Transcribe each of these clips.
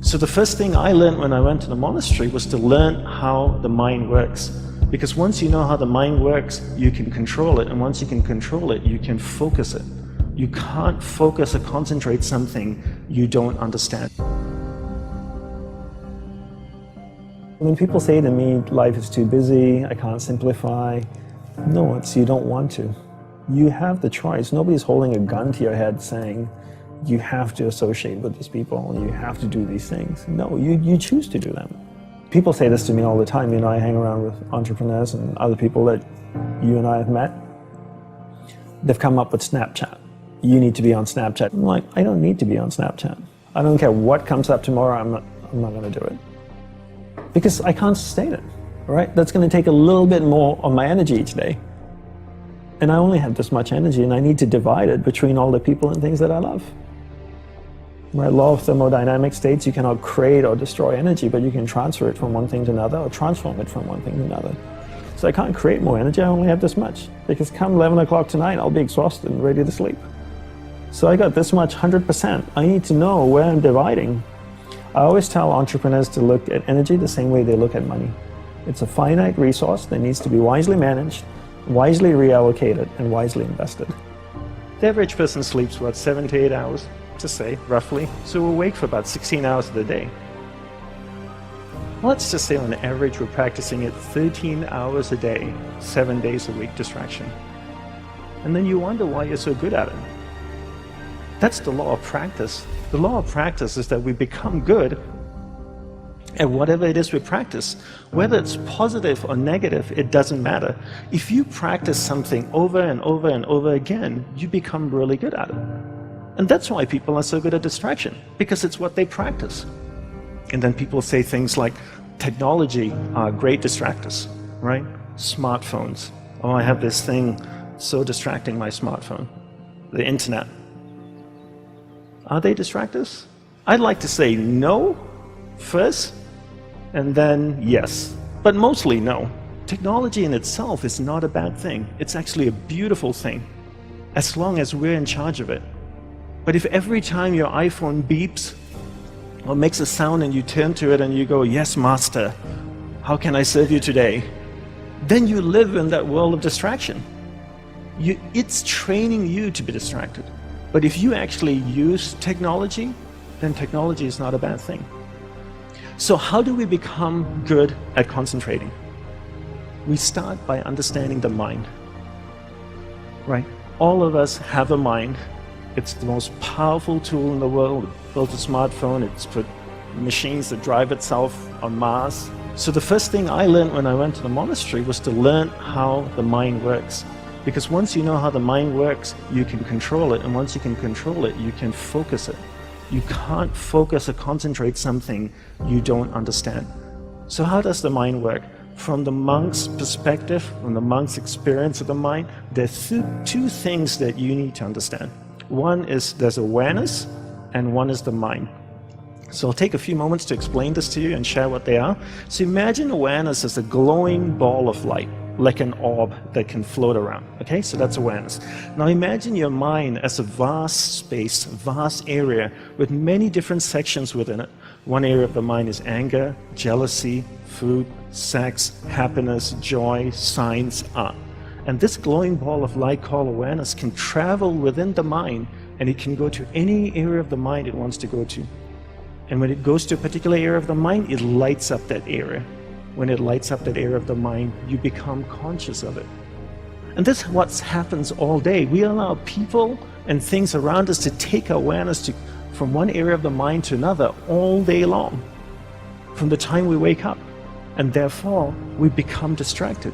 So the first thing I learned when I went to the monastery was to learn how the mind works. Because once you know how the mind works, you can control it. And once you can control it, you can focus it. You can't focus or concentrate something you don't understand. When people say to me, life is too busy, I can't simplify, no, it's you don't want to. You have the choice. Nobody's holding a gun to your head saying, you have to associate with these people, you have to do these things. No, you choose to do them. People say this to me all the time. You know, I hang around with entrepreneurs and other people that you and I have met. They've come up with Snapchat. You need to be on Snapchat. I'm like, I don't need to be on Snapchat. I don't care what comes up tomorrow, I'm not going to do it. Because I can't sustain it, right? That's going to take a little bit more of my energy each day. And I only have this much energy, and I need to divide it between all the people and things that I love. Right? Law of thermodynamics states you cannot create or destroy energy, but you can transfer it from one thing to another or transform it from one thing to another. So I can't create more energy, I only have this much. Because come 11 o'clock tonight, I'll be exhausted and ready to sleep. So I got this much, 100%. I need to know where I'm dividing. I always tell entrepreneurs to look at energy the same way they look at money. It's a finite resource that needs to be wisely managed, wisely reallocated, and wisely invested. The average person sleeps, what, 7 to 8 hours, to say, roughly. So we're awake for about 16 hours of the day. Let's just say on average we're practicing it 13 hours a day, 7 days a week distraction. And then you wonder why you're so good at it. That's the law of practice. The law of practice is that we become good at whatever it is we practice. Whether it's positive or negative, it doesn't matter. If you practice something over and over and over again, you become really good at it. And that's why people are so good at distraction, because it's what they practice. And then people say things like, technology are great distractors, right? Smartphones. Oh, I have this thing so distracting, my smartphone. The internet. Are they distractors? I'd like to say no first, and then yes. But mostly no. Technology in itself is not a bad thing. It's actually a beautiful thing, as long as we're in charge of it. But if every time your iPhone beeps or makes a sound and you turn to it and you go, yes, master, how can I serve you today? Then you live in that world of distraction. It's training you to be distracted. But if you actually use technology, then technology is not a bad thing. So how do we become good at concentrating? We start by understanding the mind, right? All of us have a mind. It's the most powerful tool in the world. It built a smartphone, it's put machines that drive itself on Mars. So the first thing I learned when I went to the monastery was to learn how the mind works. Because once you know how the mind works, you can control it. And once you can control it, you can focus it. You can't focus or concentrate something you don't understand. So how does the mind work? From the monk's perspective, from the monk's experience of the mind, there's two things that you need to understand. One is there's awareness, and one is the mind. So I'll take a few moments to explain this to you and share what they are. So imagine awareness as a glowing ball of light, like an orb that can float around. Okay, so that's awareness. Now imagine your mind as a vast space, vast area with many different sections within it. One area of the mind is anger, jealousy, food, sex, happiness, joy, science, art. And this glowing ball of light called awareness can travel within the mind, and it can go to any area of the mind it wants to go to. And when it goes to a particular area of the mind, it lights up that area. When it lights up that area of the mind, you become conscious of it. And this is what happens all day. We allow people and things around us to take awareness from one area of the mind to another all day long, from the time we wake up. And therefore, we become distracted.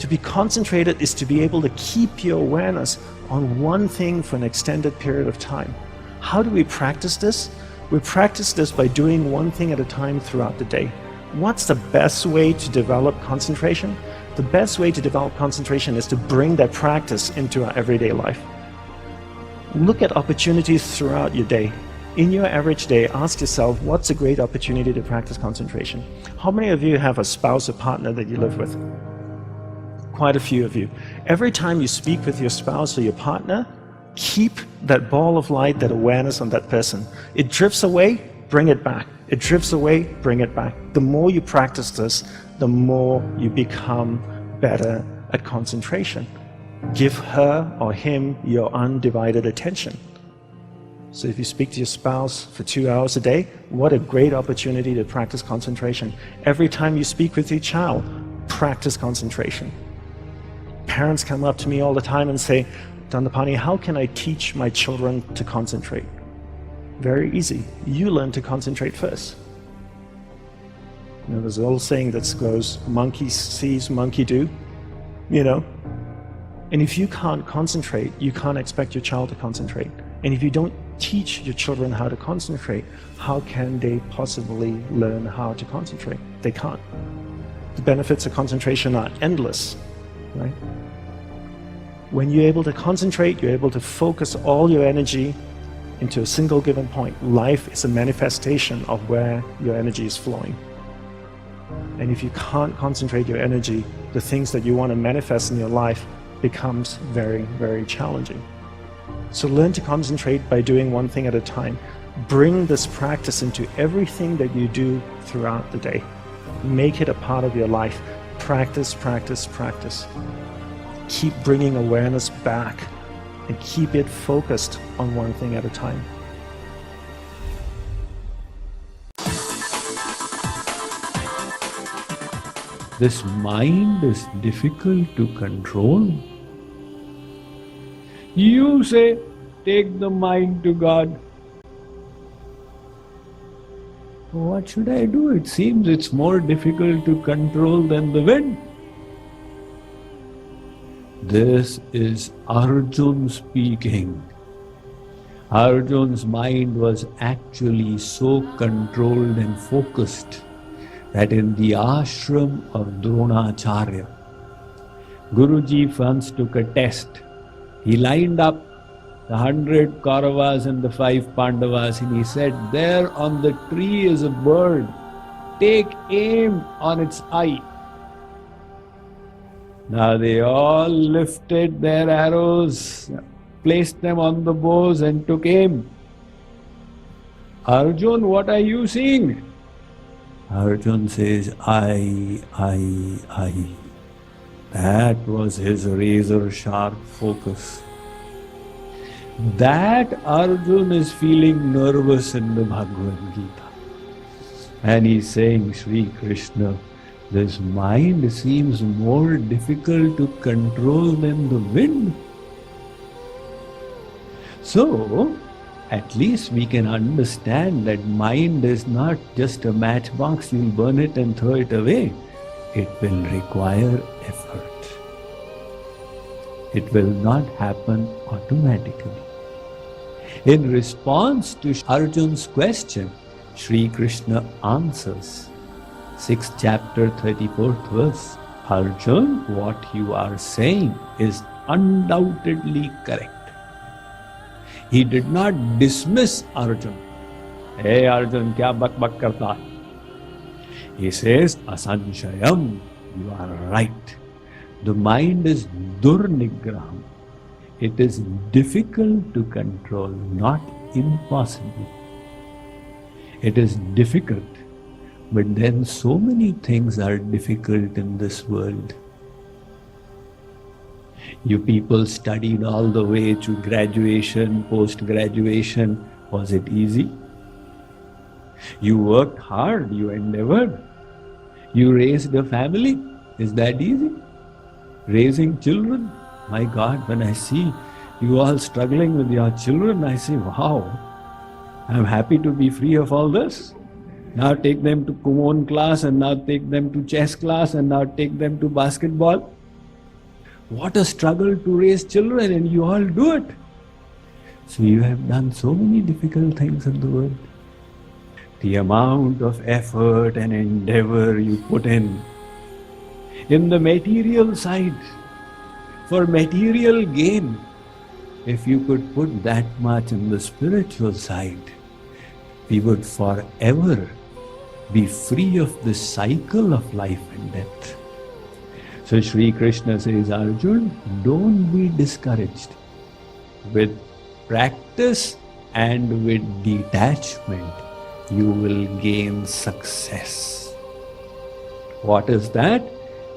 To be concentrated is to be able to keep your awareness on one thing for an extended period of time. How do we practice this? We practice this by doing one thing at a time throughout the day. What's the best way to develop concentration? The best way to develop concentration is to bring that practice into our everyday life. Look at opportunities throughout your day. In your average day, ask yourself, what's a great opportunity to practice concentration? How many of you have a spouse or partner that you live with? Quite a few of you. Every time you speak with your spouse or your partner, keep that ball of light, that awareness on that person. It drifts away, bring it back. It drifts away, bring it back. The more you practice this, the more you become better at concentration. Give her or him your undivided attention. So if you speak to your spouse for 2 hours a day, what a great opportunity to practice concentration. Every time you speak with your child, practice concentration. Parents come up to me all the time and say, Dandapani, how can I teach my children to concentrate? Very easy. You learn to concentrate first. There's an old saying that goes, monkey sees, monkey do, And if you can't concentrate, you can't expect your child to concentrate. And if you don't teach your children how to concentrate, how can they possibly learn how to concentrate? They can't. The benefits of concentration are endless, right? When you're able to concentrate, you're able to focus all your energy into a single given point. Life is a manifestation of where your energy is flowing. And if you can't concentrate your energy, the things that you want to manifest in your life becomes very, very challenging. So learn to concentrate by doing one thing at a time. Bring this practice into everything that you do throughout the day. Make it a part of your life. Practice, practice, practice. Keep bringing awareness back and keep it focused on one thing at a time. This mind is difficult to control. You say, take the mind to God. What should I do? It seems it's more difficult to control than the wind. This is Arjun speaking. Arjun's mind was actually so controlled and focused that in the ashram of Dronacharya, Guruji once took a test. He lined up the 100 Kauravas and the 5 Pandavas and he said, there on the tree is a bird. Take aim on its eye. Now they all lifted their arrows, placed them on the bows and took aim. Arjun, what are you seeing? Arjun says, I. That was his razor-sharp focus. That Arjun is feeling nervous in the Bhagavad Gita. And he's saying, Sri Krishna, this mind seems more difficult to control than the wind. So, at least we can understand that mind is not just a matchbox, you'll burn it and throw it away. It will require effort. It will not happen automatically. In response to Arjun's question, Sri Krishna answers. 6th chapter, 34th verse. Arjun, what you are saying is undoubtedly correct. He did not dismiss Arjun. Hey Arjun, kya bak bak karta? He says, asanshayam, you are right. The mind is durnigraham. It is difficult to control, not impossible. It is difficult, but then so many things are difficult in this world. You people studied all the way to graduation, post-graduation. Was it easy? You worked hard, you endeavored. You raised a family. Is that easy? Raising children? My God, when I see you all struggling with your children, I say, wow, I'm happy to be free of all this. Now take them to Kumon class and now take them to chess class and now take them to basketball. What a struggle to raise children, and you all do it. So you have done so many difficult things in the world. The amount of effort and endeavor you put in the material side, for material gain, if you could put that much in the spiritual side, we would forever be free of the cycle of life and death. So Sri Krishna says, Arjun, don't be discouraged. With practice and with detachment, you will gain success. What is that?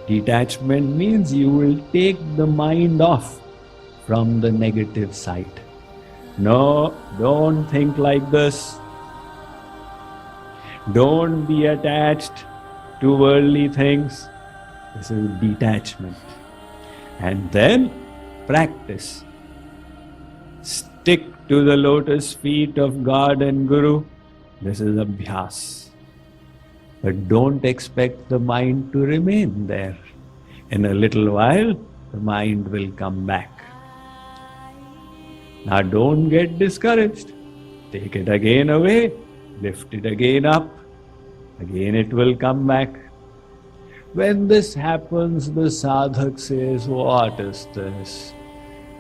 Detachment means you will take the mind off from the negative side. No, don't think like this. Don't be attached to worldly things. This is detachment. And then practice. Stick to the lotus feet of God and Guru. This is abhyas. But don't expect the mind to remain there. In a little while, the mind will come back. Now don't get discouraged. Take it again away. Lift it again up. Again it will come back. When this happens, the sadhak says, what is this?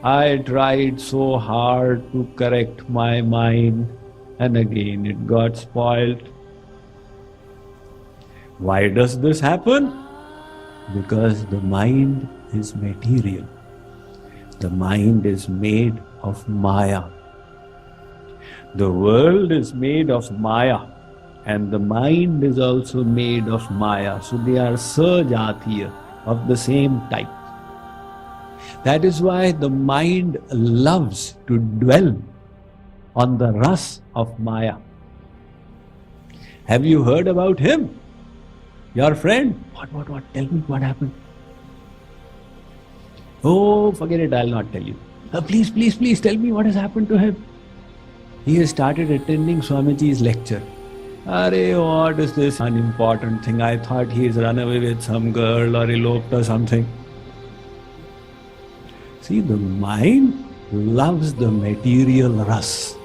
I tried so hard to correct my mind and again it got spoiled. Why does this happen? Because the mind is material. The mind is made of Maya. The world is made of Maya and the mind is also made of Maya. So they are sajatiya, of the same type. That is why the mind loves to dwell on the ras of Maya. Have you heard about him? Your friend? What? Tell me what happened. Oh, forget it, I'll not tell you. Please tell me what has happened to him. He has started attending Swamiji's lecture. Arey, what is this unimportant thing? I thought he has run away with some girl or eloped or something. See, the mind loves the material ras.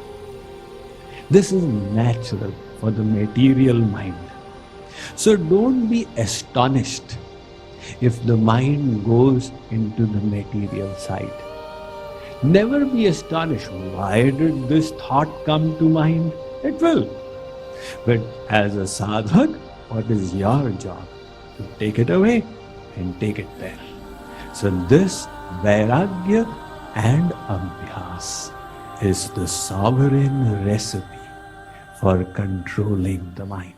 This is natural for the material mind. So don't be astonished if the mind goes into the material side. Never be astonished. Why did this thought come to mind? It will. But as a sadhak, what is your job? To take it away and take it there. So this vairagya and abhyas is the sovereign recipe for controlling the mind.